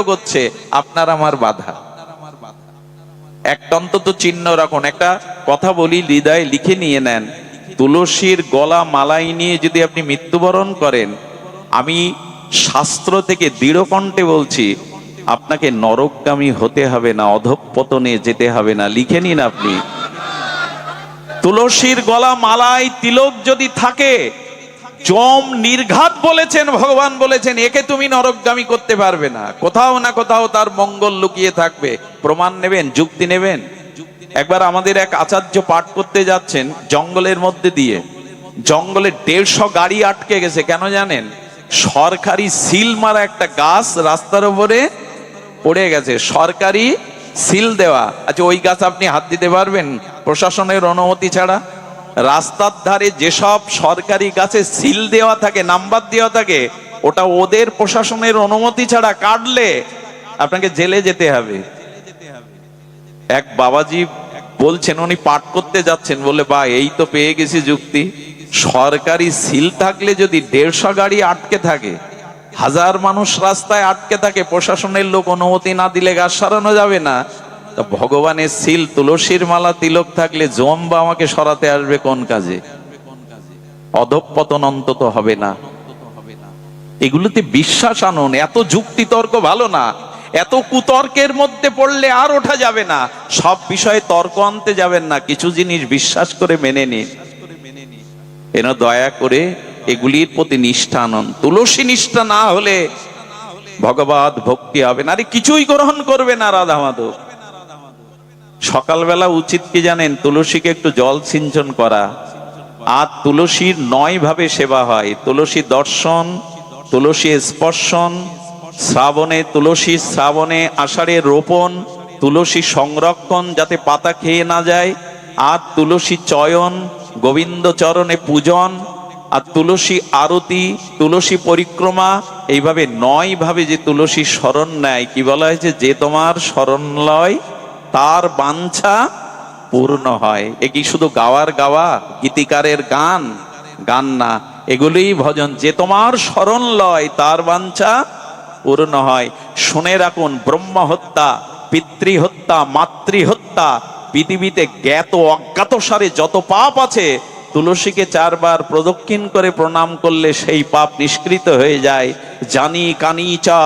করছে, আপনার আমার বাধা। একটা অন্তত চিহ্ন রাখুন। একটা কথা বলি, হৃদয়ে লিখে নিয়ে নেন, তুলসীর গলা মালাই নিয়ে যদি আপনি মৃত্যুবরণ করেন, আমি শাস্ত্র থেকে দৃঢ় কণ্ঠে বলছি, আপনাকে নরকগামী হতে হবে না, অধঃপতনে যেতে হবে না। লিখে নিন আপনি। তুলসীর গলা মালায় তিলক যদি থাকে, যম নির্ঘাত বলেছেন, ভগবান বলেছেন একে তুমি নরকগামী করতে পারবে না। কোথাও না কোথাও তার মঙ্গল লুকিয়ে থাকবে। প্রমাণ নেবেন, যুক্তি নেবেন। একবার আমাদের এক আচার্য পাঠ করতে যাচ্ছেন জঙ্গলের মধ্যে দিয়ে, জঙ্গলে 150 গাড়ি আটকে গেছে। কেন জানেন? সরকারি সিল মারা একটা গাছ রাস্তার উপরে পড়ে গেছে, সরকারি সিল দেওয়া। আচ্ছা, ওই গাছ আপনি হাত দিতে পারবেন প্রশাসনের অনুমতি ছাড়া? রাস্তার ধারে যেসব সরকারি গাছে সিল দেওয়া থাকে, নাম্বার দেওয়া থাকে, ওটা ওদের প্রশাসনের অনুমতি ছাড়া কাটলে আপনাকে জেলে যেতে হবে। এক বাবাজি বলছেন, উনি পাঠ করতে যাচ্ছেন, বলে বা এই তো পেয়ে গেছি যুক্তি। সরকারি সিল থাকলে যদি 150 গাড়ি আটকে থাকে, 1000 মানুষ রাস্তায় আটকে থাকে, প্রশাসনের লোক অনুমতি না দিলে গাছ সরানো যাবে না, তা ভগবানের সিল তুলসীর মালা তিলক থাকলে জম বা আমাকে সরাতে আসবে কোন কাজে? অধঃপতন অন্তত হবে না। এগুলোতে বিশ্বাস আনুন। এত যুক্তি তর্ক ভালো না, এত কুতর্কের মধ্যে পড়লে আর ওঠা যাবে না। সব বিষয়ে তর্ক আনতে যাবেন না, কিছু জিনিস বিশ্বাস করে মেনে নিন। এন দয়া করে এগুলির প্রতি নিষ্ঠা আনুন। তুলসী নিষ্ঠা না হলে ভগবত ভক্তি হবে না। আরে কিছুই গ্রহণ করবে না রাধা মাধব। সকালবেলা উচিত কি জানেন? তুলসীকে একটু জল সিঞ্চন করা। আর তুলসীর 9 ভাবে সেবা হয়। তুলসী দর্শন, তুলসী স্পর্শন, শ্রাবণে তুলসী শ্রাবণে, আষাঢ়ে রোপণ, তুলসী সংরক্ষণ যাতে পাতা খেয়ে না যায়, আর তুলসী চয়ন, গোবিন্দ চরণে পূজন, আর তুলসী আরতি, তুলসী পরিক্রমা। এইভাবে 9 ভাবে যে তুলসী শরণ নেয়, কি বলা হয়েছে? যে তোমার শরণ লয় তার বাঞ্ছা পূর্ণ হয়। এ কি শুধু গাওয়ার গাওয়া, গীতিকারের গান? গান না, এগুলোই ভজন। যে তোমার শরণ লয় তার বাঞ্ছা পূর্ণ হয়। শুনে রাখুন, ব্রহ্ম হত্যা, পিতৃহত্যা, মাতৃহত্যা, পৃথিবীতে জ্ঞাত অজ্ঞাত সারে যত পাপ আছে, তুলসীকে 4 বার প্রদক্ষিণ করে প্রণাম করলে সেই পাপ নিষ্কৃত হয়ে যায়। জানি কানি চা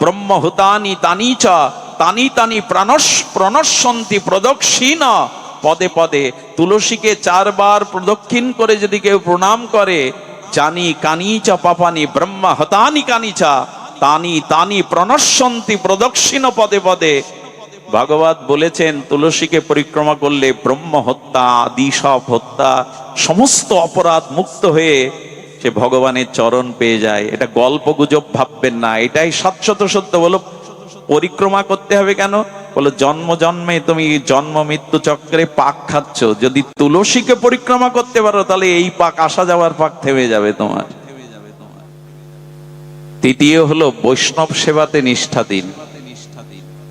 ব্রহ্মহুতানি তানি চা তানি তানি প্রণশ্যন্তি প্রদক্ষিণ। পদে পদে তুলসীকে 4 বার প্রদক্ষিণ করে যদি কেউ প্রণাম করে, জানি কানি চা পাপানি ব্রহ্মহতানি কানি চা তানি তানি প্রণশ্যন্তি প্রদক্ষিণ পদে পদে। ভাগবত বলেছেন, তুলসীকে পরিক্রমা করলে ব্রহ্ম হত্যা, আদি সব হত্যা, সমস্ত অপরাধ মুক্ত হয়ে সে ভগবানের চরণ পেয়ে যায়। এটা গল্প গুজব ভাববেন না, এটাই শাশ্বত সত্য। বলো পরিক্রমা করতে হবে কেন? বলো জন্ম জন্মে তুমি জন্ম মৃত্যু চক্রে পাক খাচ্ছ, যদি তুলসীকে পরিক্রমা করতে পারো তাহলে এই পাক, আসা যাওয়ার পাক থেমে যাবে তোমার। তৃতীয় হলো বৈষ্ণব সেবাতে নিষ্ঠা দিন।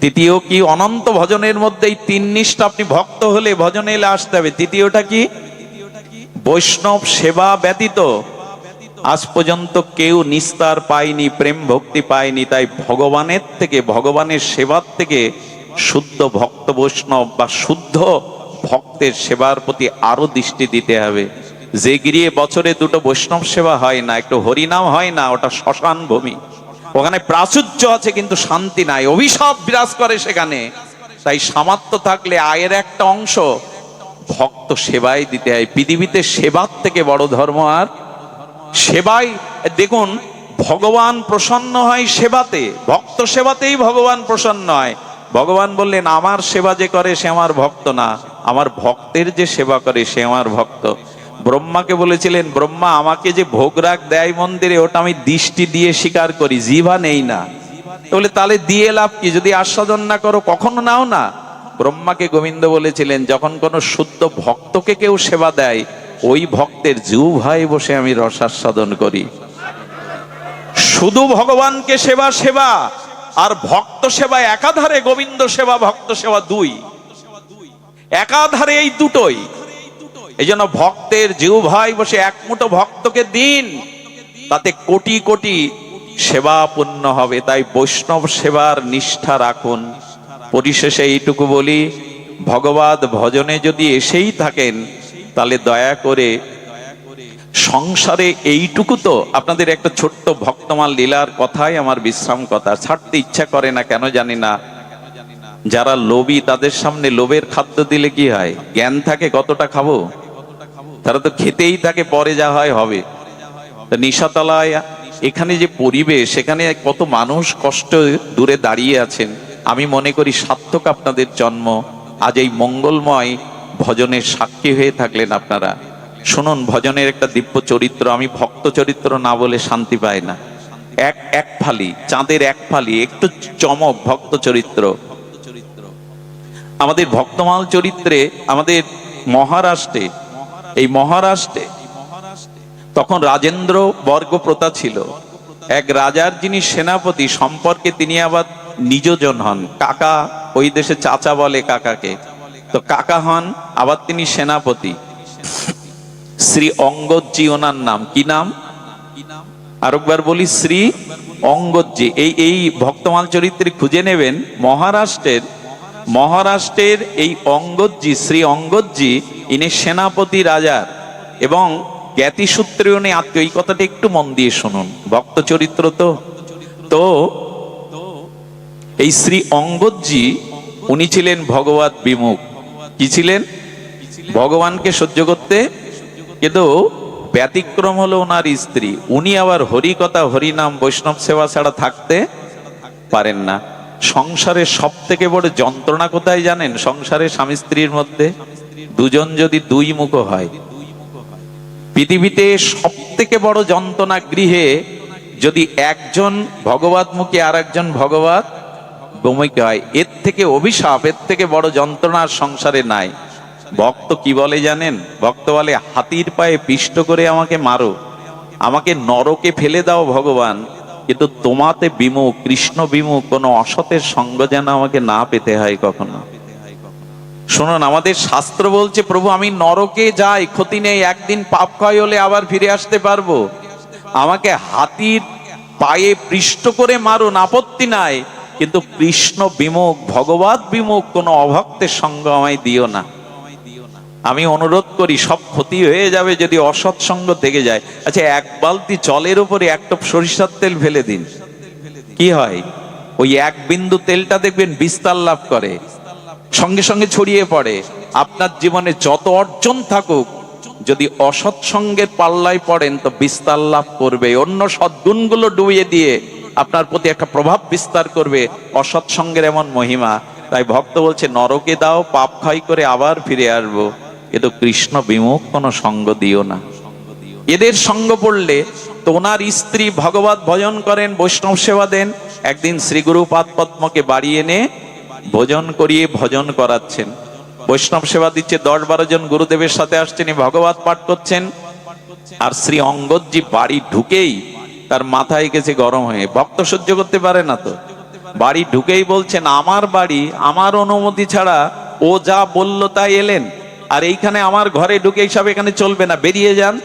তৃতীয় কি? অনন্ত ভজনের মধ্যে এই 3 নিষ্ঠা। আপনি ভক্ত হলে ভজনে এলে আসতে হবে। তৃতীয়টা কি? বৈষ্ণব সেবা ব্যতীত আজ পর্যন্ত কেউ নিস্তার পায়নি, প্রেম ভক্তি পায়নি। তাই ভগবানের থেকে, ভগবানের সেবার থেকে শুদ্ধ ভক্ত বৈষ্ণব বা শুদ্ধ ভক্তের সেবার প্রতি আরো দৃষ্টি দিতে হবে। যে গিরিয়ে বছরে 2টো বৈষ্ণব সেবা হয় না, একটু হরিনাম হয় না, ওটা শ্মশান ভূমি। ওখানে প্রাচুর্য আছে কিন্তু শান্তি নাই, অভিশাপ বিরাজ করে সেখানে। তাই সামর্থ্য থাকলে আয়ের একটা অংশ ভক্ত সেবায় দিতে হয়। পৃথিবীতে সেবার থেকে বড় ধর্ম আর সেবাই। দেখুন, ভগবান প্রসন্ন হয় সেবাতে, ভক্ত সেবাতেই ভগবান প্রসন্ন হয়। ভগবান বললেন, আমার সেবা যে করে সে আমার ভক্ত না, আমার ভক্তের যে সেবা করে সে আমার ভক্ত। ব্রহ্মাকে বলেছিলেন, ব্রহ্মা আমাকে যে ভোগ রাগ দেয় মন্দিরে, ওটা আমি দৃষ্টি দিয়ে স্বীকার করি, জিভা নেই না। বলে তাহলে দিয়ে লাভ কি? যদি আস্বাদন না করো কখনো নাও না। ব্রহ্মাকে গোবিন্দ বলেছিলেন, যখন কোনো শুদ্ধ ভক্তকে কেউ সেবা দেয়, ওই ভক্তের জিহ্বায় বসে আমি রসাস্বাদন করি। শুধু ভগবানকে সেবা সেবা আর ভক্ত সেবা একাধারে, গোবিন্দ সেবা ভক্ত সেবা 2 একাধারে, এই দুটোই। এই জন্য ভক্তের জিহ্বায় বসে এক মুঠো ভক্তকে দিন, তাতে কোটি কোটি সেবাপূর্ণ হবে। তাই বৈষ্ণব সেবার নিষ্ঠা রাখুন। পরিশেষে এইটুকু বলি, ভগবত ভজনে যদি এসেই থাকেন তাহলে দয়া করে সংসারে এইটুকু তো আপনাদের একটা ছোট্ট ভক্তমাল লীলার কথাই আমার বিশ্রাম কথা, ছাড়তে ইচ্ছা করে না কেন জানি না। যারা লোভী তাদের সামনে লোভের খাদ্য দিলে কি হয়? জ্ঞান থাকে কতটা খাবো, তারা তো খেতেই থাকে, পরে যা হয় হবে। নিশাতলায় এখানে যে পরিবেশ, সেখানে কত মানুষ কষ্ট দূরে দাঁড়িয়ে আছেন। আমি মনে করি সার্থক আপনাদের জন্ম। আজ এই মঙ্গলময় ভজনের সাক্ষী হয়ে থাকলেন আপনারা। শুনুন ভজনের একটা দিব্য চরিত্র, আমি ভক্ত চরিত্র না বলে শান্তি পাই না। এক ফালি চাঁদের এক ফালি একটু চমক ভক্ত চরিত্র। আমাদের ভক্তমাল চরিত্রে আমাদের মহারাষ্ট্রে, এই মহারাষ্ট্রে তখন রাজেন্দ্র বর্গ প্রথা ছিল। এক রাজার যিনি সেনাপতি, সম্পর্কে তিনি আবার নিজজন হন, কাকা, ওই দেশে চাচা বলে কাকাকে, তো কাকা হন, আবার তিনি সেনাপতি। শ্রী অঙ্গদজি ওনার নাম। কি নাম? আরেকবার বলি, শ্রী অঙ্গদজি। এই ভক্তমাল চরিত্রে খুঁজে নেবেন মহারাষ্ট্রের এই অঙ্গদজি, শ্রী অঙ্গদজি, ইনি সেনাপতি রাজার এবং জ্ঞাতিসূত্রে উনি আত্মীয়। এই কথাটা একটু মন দিয়ে শুনুন, ভক্ত চরিত্র তো এই শ্রী অঙ্গদজি উনি ছিলেন ভগবত বিমুখ। কি ছিলেন? ভগবানকে সহ্য করতে, কিন্তু ব্যতিক্রম হলো ওনার স্ত্রী। উনি আবার হরি কথা, হরিনাম, বৈষ্ণব সেবা ছাড়া থাকতে পারেন না। সংসারের সব থেকে বড় যন্ত্রণা কোথায় জানেন? সংসারে স্বামী স্ত্রীর মধ্যে দুজন যদি দুই মুখ হয়। পৃথিবীতে সব থেকে বড় যন্ত্রণা গৃহে যদি একজন ভগবতমুখী আর একজন ভগবত বিমুখী হয়। এর থেকে অভিশাপ, এর থেকে বড় যন্ত্রণার সংসারে নাই। ভক্ত কি বলে জানেন? ভক্ত বলে, হাতির পায়ে পিষ্ট করে আমাকে মারো, আমাকে নরকে ফেলে দাও ভগবান, কিন্তু তোমাতে বিমুখ, কৃষ্ণ বিমুখ কোনো অসতের সঙ্গ যেন আমাকে না পেতে হয় কখনো। শুনুন, আমাদের শাস্ত্র বলছে, প্রভু আমি নরকে যাই, ক্ষতি নেই, একদিন পাপ ক্ষয় হলে আবার ফিরে আসতে পারবো, আমাকে হাতির পায়ে পৃষ্ঠ করে মারুন, আপত্তি নাই, কিন্তু কৃষ্ণ বিমুখ, ভগবত বিমুখ কোনো অভক্তের সঙ্গ আমায় দিও না। আমি অনুরোধ করি, সব ক্ষতি হয়ে যাবে যদি অসৎ সঙ্গ থেকে যায়। আচ্ছা, এক বালতি জলের উপরে এক টোপ সরিষার তেল ফেলে দিন, কি হয়? ওই এক বিন্দু তেলটা দেখবেন বিস্তার লাভ করে, সঙ্গে সঙ্গে ছড়িয়ে পড়ে। আপনার জীবনে যত অর্জন থাকুক, যদি অসৎ সঙ্গের পাল্লায় পড়েন তো বিস্তার লাভ করবে, অন্য সদ্গুণগুলো ডুবিয়ে দিয়ে আপনার প্রতি একটা প্রভাব বিস্তার করবে। অসৎ সঙ্গের এমন মহিমা। তাই ভক্ত বলছে, নরকে দাও, পাপ ক্ষয় করে আবার ফিরে আসবো, কিন্তু কৃষ্ণ বিমুখ কোনো সঙ্গ দিও না। এদের সঙ্গ পড়লে তো ওনার স্ত্রী ভগবত ভজন করেন, বৈষ্ণব সেবা দেন। একদিন শ্রী গুরু পাদ পদ্মকে বাড়ি এনে ভোজন করিয়ে ভজন করাচ্ছেন, বৈষ্ণব সেবা দিচ্ছে। 10-12 জন গুরুদেবের সাথে আসছেন, ভগবত পাঠ করছেন। আর শ্রী অঙ্গদজি বাড়ি ঢুকেই তার মাথায় গেছে গরম হয়ে, ভক্ত সহ্য করতে পারে না তো। বাড়ি ঢুকেই বলছেন, আমার বাড়ি, আমার অনুমতি ছাড়া ও যা বলল তাই এলেন, আর এইখানে আমার ঘরে ঢুকে সব এখানে চলবে না, বেরিয়ে যান।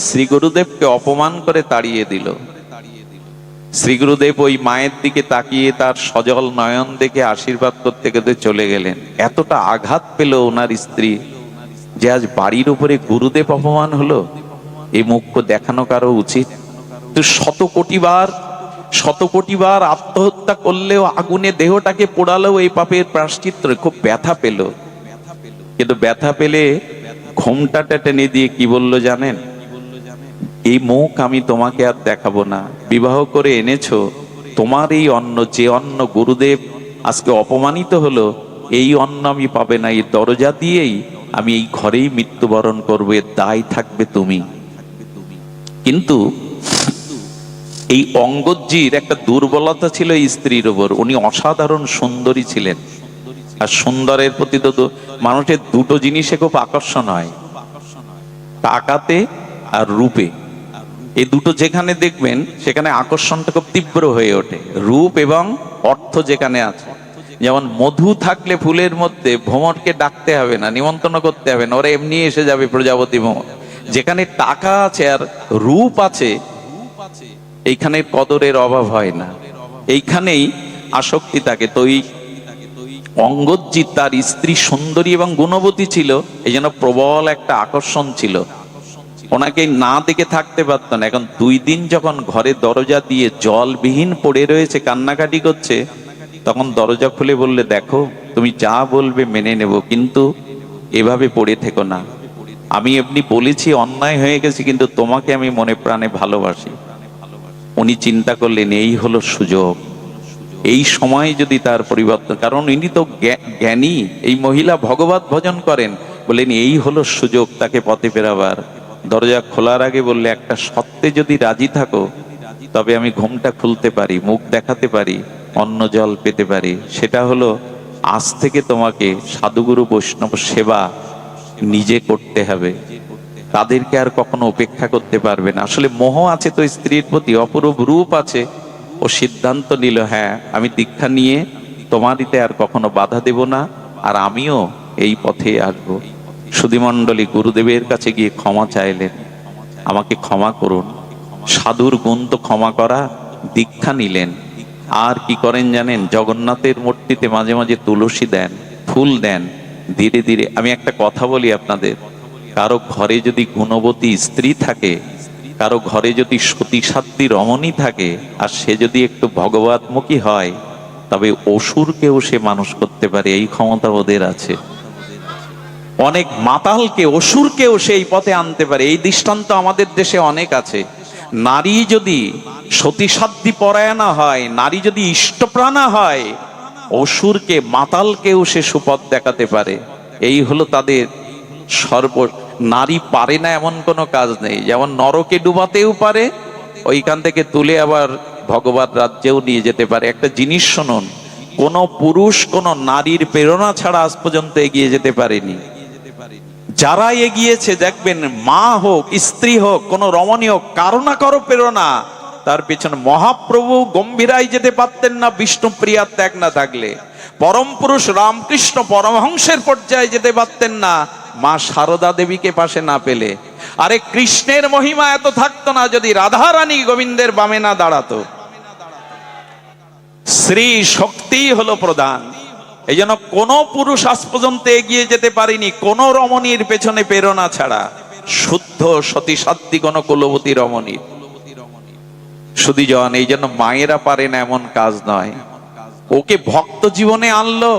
শ্রী গুরুদেবকে অপমান করে তাড়িয়ে দিল। শ্রী গুরুদেব ওই মায়ের দিকে তাকিয়ে তার সজল নয়ন দেখে আশীর্বাদ করতে করতে চলে গেলেন। এতটা আঘাত পেল ওনার স্ত্রী যে আজ বাড়ির উপরে গুরুদেব অপমান হলো। এই মুখ্য দেখানো কারো উচিত? তো শত কোটি বার আত্মহত্যা করলেও, আগুনে দেহটাকে পোড়ালেও এই পাপের প্রায়শ্চিত্ত, খুব ব্যথা পেল। কিন্তু ব্যথা পেলে ঘোমটাটা টেনে দিয়ে কি বললো জানেন? এই মুখ আমি তোমাকে আর দেখাবো না, বিবাহ করে এনেছো, তোমার এই অন্ন, যে অন্ন গুরুদেব আজকে অপমানিত হলো, এই অন্ন আমি পাবে না, এই দরজা দিয়েই আমি এই ঘরেই মৃত্যুবরণ করবো, এর দায় থাকবে তুমি। কিন্তু এই অঙ্গদজির একটা দুর্বলতা ছিল স্ত্রীর উপর, উনি অসাধারণ সুন্দরী ছিলেন। আর সুন্দরের প্রতি তো মানুষের দুটো জিনিসে খুব আকর্ষণ হয়, টাকাতে আর রূপে। এই দুটো যেখানে দেখবেন সেখানে আকর্ষণটা খুব তীব্র হয়ে ওঠে। রূপ এবং অর্থ যেখানে আছে, যেমন মধু থাকলে ফুলের মধ্যে ভ্রমরকে ডাকতে হবে না, নিমন্ত্রণ করতে হবে না, ওরা এমনি এসে যাবে, প্রজাপতি ভ্রমর। যেখানে টাকা আছে আর রূপ আছে, এইখানে কদরের অভাব হয় না, এইখানেই আসক্তি থাকে। তো এই অঙ্গদজি তার স্ত্রী সুন্দরী এবং গুণবতী ছিল, এই জন্য প্রবল একটা আকর্ষণ ছিল, ওনাকে না দেখে থাকতে পারত না। এখন 2 দিন যখন ঘরে দরজা দিয়ে জলবিহীন পড়ে রয়েছে, কান্নাকাটি করছে, তখন দরজা খুলে বললে, দেখো তুমি যা বলবে মেনে নেব, কিন্তু এভাবে পড়ে থেকো না। আমি এমনি বলেছি, অন্যায় হয়ে গেছে, কিন্তু তোমাকে আমি মনে প্রাণে ভালোবাসি। উনি চিন্তা করলেন এই হলো সুযোগ, এই সময় যদি তার পরিবর্তন, কারণ ইনি তো জ্ঞানী, এই মহিলা ভগবত ভজন করেন, বললেন এই হলো সুযোগ তাকে পথে ফেরাবার। দরজা খোলার আগে বললে, একটা সত্যে যদি রাজি থাকো তবে আমি ঘুমটা খুলতে পারি, মুখ দেখাতে পারি, অন্ন জল পেতে পারি। সেটা হলো আজ থেকে তোমাকে সাধুগুরু বৈষ্ণব সেবা নিজে করতে হবে, তাদেরকে আর কখনো উপেক্ষা করতে পারবে না। আসলে মোহ আছে তো স্ত্রীর প্রতি, অপরূপ রূপ আছে। ও সিদ্ধান্ত নিল, হ্যাঁ আমি দীক্ষা নিয়ে তোমারিতে আর কখনো বাধা দেব না, আর আমিও এই পথে আসবো। সুধীমণ্ডলী গুরুদেবের কাছে গিয়ে ক্ষমা চাইলেন, আমাকে ক্ষমা করুন। সাধুর গুণ তো ক্ষমা করা। দীক্ষা নিলেন। আর কি করেন জানেন, জগন্নাথের মূর্তিতে মাঝে মাঝে তুলসী দেন, ফুল দেন। ধীরে ধীরে, আমি একটা কথা বলি আপনাদের, কারো ঘরে যদি গুণবতী স্ত্রী থাকে, কারো ঘরে যদি সতী সাধ্বী রমণী থাকে, আর সে যদি একটু ভগবতমুখী হয়, তবে অসুরকেও সে মানুষ করতে পারে, এই ক্ষমতা ওদের আছে। অনেক মাতালকে, অসুরকেও সেই পথে আনতে পারে, এই দৃষ্টান্ত আমাদের দেশে অনেক আছে। নারী যদি সতীসাধ্বী পরায়ণা হয়, নারী যদি ইষ্টপ্রাণা হয়, অসুরকে, মাতালকেও সে সুপথ দেখাতে পারে। এই হলো তাদের সর্ব। নারী পারে না এমন কোনো কাজ নেই, যেমন নরকে ডুবাতেও পারে, ওইখান থেকে তুলে আবার ভগবত রাজ্যেও নিয়ে যেতে পারে। একটা জিনিস শুনুন, কোন পুরুষ কোন নারীর প্রেরণা ছাড়া আজ পর্যন্ত এগিয়ে যেতে পারেনি। যারা এগিয়েছে দেখবেন, মা হোক, স্ত্রী হোক, কোন রমণী হোক, কারো না কারো প্রেরণা। তার পেছনে মহাপ্রভু গম্ভীরাই যেতে পারতেন না বিষ্ণুপ্রিয়ার ত্যাগ না থাকলে। পরম পুরুষ রামকৃষ্ণ পরমহংসের পর্যায়ে যেতে পারতেন না মা সারদা দেবীকে পাশে না পেলে। আরে কৃষ্ণের মহিমা এত থাকতো না যদি রাধারানী গোবিন্দের বামে না দাঁড়াতো। শ্রী শক্তি হলো প্রধান। এই জন্য কোন পুরুষ আজ পর্যন্ত এগিয়ে যেতে পারেনি কোন রমণীর পেছনে প্রেরণা ছাড়া, শুদ্ধ সতী সাধ্বী কোন কুলবতী রমণী। সুধীজন, এই জন্য মায়েরা পারে না এমন কাজ নয়। ওকে ভক্ত জীবনে আনলো,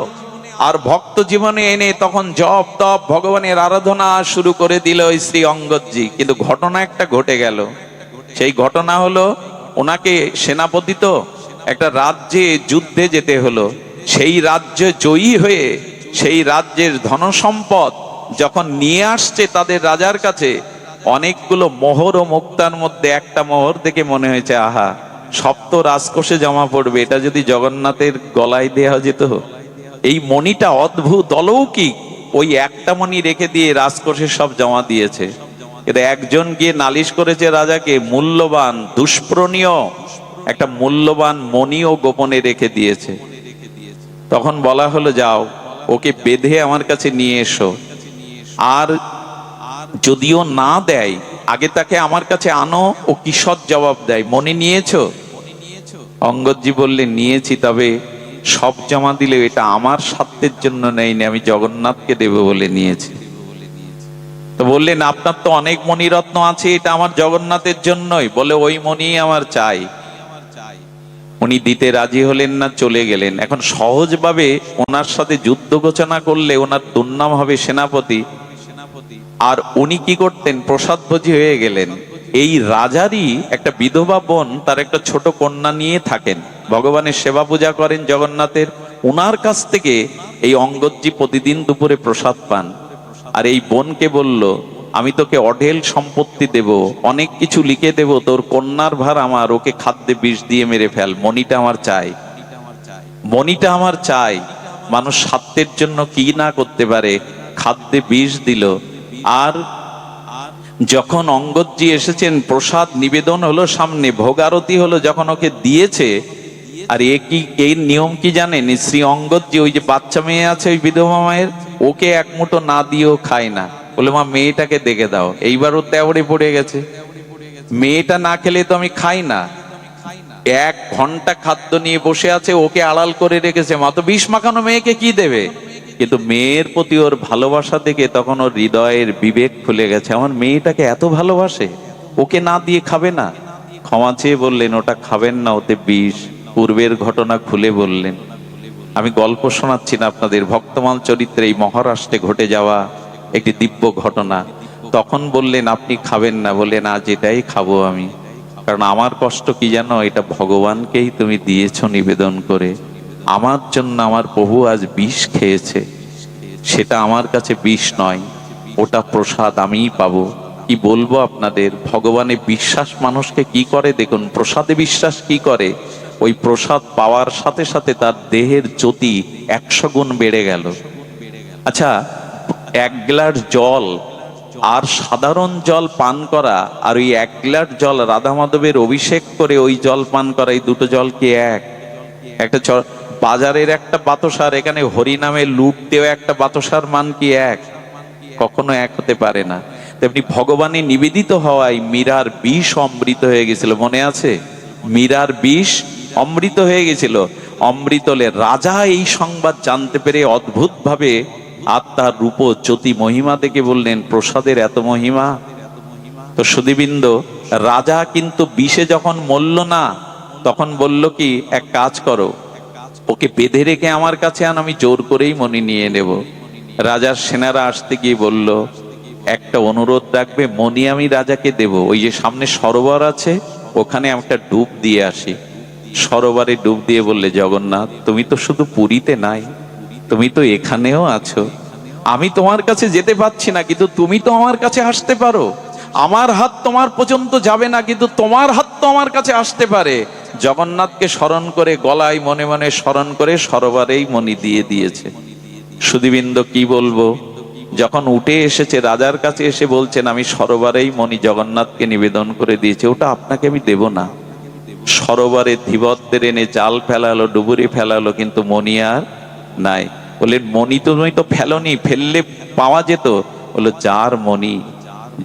আর ভক্ত জীবনে এনে তখন জপ তপ ভগবানের আরাধনা শুরু করে দিল শ্রী অঙ্গদজি। কিন্তু ঘটনা একটা ঘটে গেল। সেই ঘটনা হলো, ওনাকে সেনাপতি তো একটা রাজ্যে যুদ্ধে যেতে হলো। সেই রাজ্য জয়ী হয়ে সেই রাজ্যের ধনসম্পদ যখন নিয়ে আসছে তাদের রাজার কাছে, অনেকগুলো মোহর ও মুক্তার মধ্যে একটা মোহর দেখে মনে হয়েছে, আহা, সপ্ত রাজকোষে জমা পড়বে, এটা যদি জগন্নাথের গলায় দেওয়া যেত। এই মণিটা অদ্ভুত অলৌকিক, ওই একটা মণি রেখে দিয়ে রাজকোষে সব জমা দিয়েছে। কিন্তু একজন গিয়ে নালিশ করেছে রাজাকে, মূল্যবান দুষ্প্রণীয় একটা মূল্যবান মণিও গোপনে রেখে দিয়েছে। তখন বলা হলো, যাও ওকে বেঁধে আমার কাছে নিয়ে এসো, আর যদিও না দেয় আগে তাকে আমার কাছে আনো, ও কিসৎ জবাব দেয়। মণি নিয়েছো? অঙ্গদজি বললেন, নিয়েছি, তবে সব জমা দিলে এটা আমার স্বার্থের জন্য নেইনি, আমি জগন্নাথকে দেব বলে নিয়েছি। তো বললেন, আপনার তো অনেক মণিরত্ন আছে, এটা আমার জগন্নাথের জন্যই। বলে, ওই মণি আমার চাই। উনি দিতে রাজি হলেন না, চলে গেলেন। এখন সহজভাবে ওনার সাথে যুদ্ধ ঘোষণা করলে ওনার দুর্নাম হবে সেনাপতি। আর উনি কি করতেন, প্রসাদভোজী হয়ে গেলেন। এই রাজারই একটা বিধবা বোন, তার একটা ছোট কন্যা নিয়ে থাকেন, ভগবানের সেবা পূজা করেন জগন্নাথের। উনার কাছ থেকে এই অঙ্গদজি প্রতিদিন দুপুরে প্রসাদ পান। আর এই বোনকে বলল, আমি তোকে অঢেল সম্পত্তি দেব, অনেক কিছু লিখে দেব, তোর কন্যার ভার আমার, ওকে খাদ্যে বিষ দিয়ে মেরে ফেল, মণিটা আমার চাই, মণিটা আমার চাই। মানুষ স্বার্থের জন্য কি না করতে পারে, খাদ্যে বিষ দিল। আর যখন অঙ্গদজি এসেছেন, প্রসাদ নিবেদন হলো সামনে, ভোগারতি হলো, যখন ওকে দিয়েছে, আর এই নিয়ম কি জানেন, শ্রী অঙ্গদজি ওই যে বাচ্চা মেয়ে আছে ওই বিধবা মায়ের, ওকে এক মুঠো না দিয়েও খায় না। বলে, মা মেয়েটাকে দেখে দাও। এইবার ও তেওড়ে পড়ে গেছে, মেয়েটা না খেলে তো আমি খাই না। 1 ঘন্টা খাদ্য নিয়ে বসে আছে, ওকে আড়াল করে রেখেছে, মা তো বিষ মাখানো মেয়েকে কি দেবে। কিন্তু মেয়ের প্রতি ওর ভালোবাসা দেখে তখন ওর হৃদয়ের বিবেক খুলে গেছে, আমার মেয়েটাকে এত ভালোবাসে, ওকে না দিয়ে খাবে না। ক্ষমা চেয়ে বললেন ওটা খাবেন না, ওতে বিষ। পূর্বের ঘটনা খুলে বললেন। আমি গল্প শোনাচ্ছি না আপনাদের, ভক্তমাল চরিত্রে এই মহারাষ্ট্রে ঘটে যাওয়া একটি দিব্য ঘটনা। তখন বললেন আপনি খাবেন না, বললেন আজ এটাই খাবো আমি, কারণ আমার কষ্ট কি জানো, এটা ভগবানকেই তুমি দিয়েছো নিবেদন করে। আমার জন্য আমার প্রভু আজ বিষ খেয়েছে, সেটা আমার কাছে বিষ নয়, ওটা প্রসাদ আমিই পাবো। কি বলবো আপনাদের, ভগবানে বিশ্বাস মানুষকে কি করে দেখুন, প্রসাদে বিশ্বাস কি করে, ওই প্রসাদ পাওয়ার সাথে সাথে তার দেহের জ্যোতি 100 গুণ বেড়ে গেল। আচ্ছা, 1 গ্লাস জল আর সাধারণ জল পান করা, আর ওই 1 গ্লাস জল রাধা মাধবের অভিষেক করে ওই জল পান করা, এই দুটো জল কি এক? একটা বাজারের একটা বাতাসার, এখানে হরিনামে লুটতেও একটা বাতাসার মান কি এক? কখনো এক হতে পারে না। তেমনি ভগবানে নিবেদিত হওয়ায় মীরার বিষ অমৃত হয়ে গেছিল, মনে আছে? মীরার বিষ অমৃত হয়ে গেছিল। অমৃতলে রাজা এই সংবাদ জানতে পেরে অদ্ভুত ভাবে আত্মার রূপ জ্যোতি মহিমা দেখে বললেন প্রসাদের এত মহিমা। তো সুধীবৃন্দ, রাজা কিন্তু বিষে যখন মরল না, তখন বলল কি, এক কাজ করো, ওকে বেঁধে রেখে আমার কাছে আন, আমি জোর করেই মণি নিয়ে নেব। রাজার সেনারা আসতে গিয়ে বলল একটা অনুরোধ রাখবে, মণি আমি রাজাকে দেব, ওই যে সামনে সরোবর আছে ওখানে একটা ডুব দিয়ে আসি। সরোবরে ডুব দিয়ে বললে জগন্নাথ তুমি তো শুধু পুরীতে নাই, তুমি তো এখানেও আছো, আমি তোমার কাছে যেতে পারছি না, কিন্তু তুমি তো আমার কাছে আসতে পারো। আমার হাত তোমার পর্যন্ত যাবে না, কিন্তু তোমার হাত তো আমার কাছে আসতে পারে। জগন্নাথকে স্মরণ করে, গলায় মনে মনে স্মরণ করে সরোবরেই মণি দিয়ে দিয়েছে। সুধীবৃন্দ কি বলবো, যখন উঠে এসেছে রাজার কাছে এসে বলছেন আমি সরোবরেই মণি জগন্নাথকে নিবেদন করে দিয়েছি, ওটা আপনাকে আমি দেব না। সরোবরে ধীবরদের এনে জাল ফেলালো, ডুবুরি ফেলালো, কিন্তু মণি আর নাই। বললেন মণি তুমি তো ফেলনি, ফেললে পাওয়া যেত। বললো যার মণি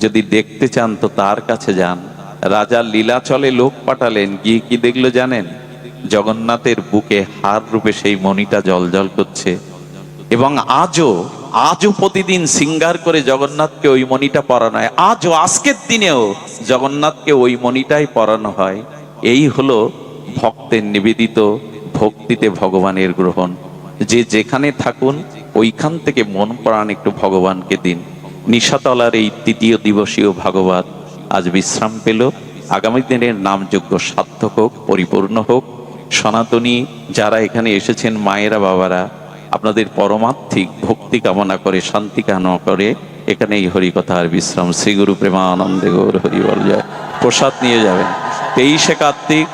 যদি দেখতে চান তো তার কাছে যান। রাজা লীলাচলে লোক পাঠালেন, গিয়ে কি দেখলো জানেন? জগন্নাথের বুকে হার রূপে সেই মণিটা জলজল করছে। এবং আজও প্রতিদিন সিঙ্গার করে জগন্নাথকে ওই মণিটা পরানো হয়। আজও আজকের দিনেও জগন্নাথকে ওই মণিটাই পরানো হয়। এই হলো ভক্তের নিবেদিত ভক্তিতে ভগবানের গ্রহণ। যে যেখানে থাকুন ওইখান থেকে মন প্রাণ একটু ভগবানকে দিন। নিশাতলার এই ৩য় দিবসীয় ভাগবত আজ বিশ্রাম পেল। আগামী দিনের নামযজ্ঞ সার্থক হোক, পরিপূর্ণ হোক। সনাতনী যারা এখানে এসেছেন, মায়েরা বাবারা, আপনাদের পরমার্থিক ভক্তি কামনা করে, শান্তি কামনা করে এখানে এই হরিকথার বিশ্রাম। শ্রী গুরু প্রেমানন্দে গৌর হরি বল জয়। প্রসাদ নিয়ে যাবেন। 23শে কার্তিক